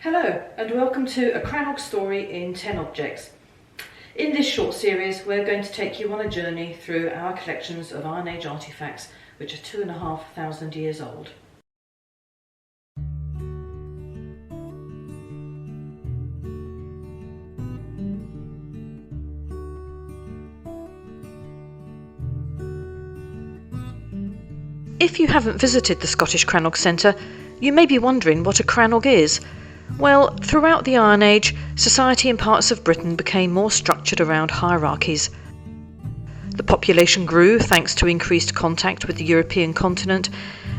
Hello and welcome to a Crannog story in 10 objects. In this short series we're going to take you on a journey through our collections of Iron Age artefacts which are 2,500 years old. If you haven't visited the Scottish Crannog Centre, you may be wondering what a crannog is. Well, throughout the Iron Age, society in parts of Britain became more structured around hierarchies. The population grew thanks to increased contact with the European continent,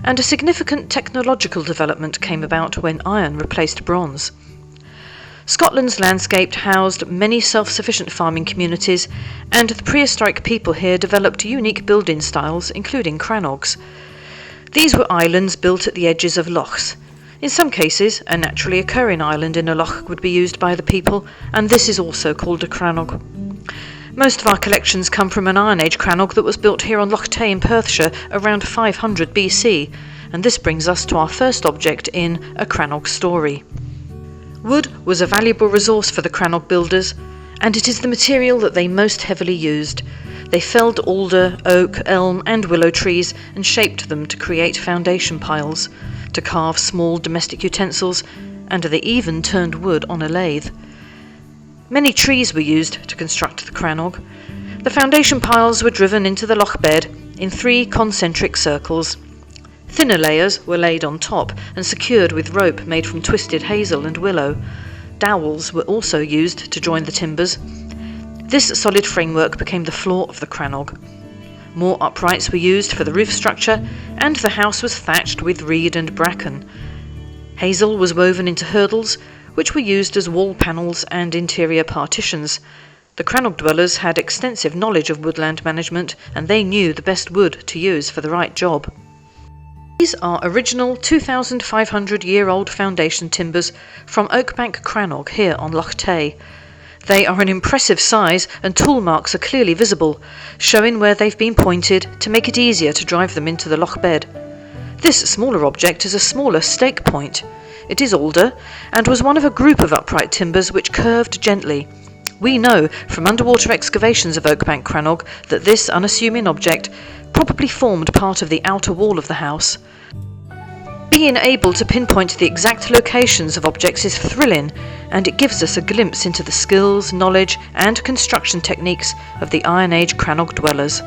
and a significant technological development came about when iron replaced bronze. Scotland's landscape housed many self-sufficient farming communities, and the prehistoric people here developed unique building styles, including crannogs. These were islands built at the edges of lochs. In some cases, a naturally occurring island in a loch would be used by the people, and this is also called a crannog. Most of our collections come from an Iron Age crannog that was built here on Loch Tay in Perthshire around 500 BC, and this brings us to our first object in a crannog story. Wood was a valuable resource for the crannog builders, and it is the material that they most heavily used. They felled alder, oak, elm and willow trees and shaped them to create foundation piles, to carve small domestic utensils, and they even turned wood on a lathe. Many trees were used to construct the crannog. The foundation piles were driven into the loch bed in 3 concentric circles. Thinner layers were laid on top and secured with rope made from twisted hazel and willow. Dowels were also used to join the timbers. This solid framework became the floor of the crannog. More uprights were used for the roof structure, and the house was thatched with reed and bracken. Hazel was woven into hurdles, which were used as wall panels and interior partitions. The crannog dwellers had extensive knowledge of woodland management, and they knew the best wood to use for the right job. These are original 2,500-year-old foundation timbers from Oakbank Crannog here on Loch Tay. They are an impressive size and tool marks are clearly visible, showing where they've been pointed to make it easier to drive them into the loch bed. This smaller object is a smaller stake point. It is older and was one of a group of upright timbers which curved gently. We know from underwater excavations of Oakbank Crannog that this unassuming object probably formed part of the outer wall of the house. Being able to pinpoint the exact locations of objects is thrilling, and it gives us a glimpse into the skills, knowledge and construction techniques of the Iron Age crannog dwellers.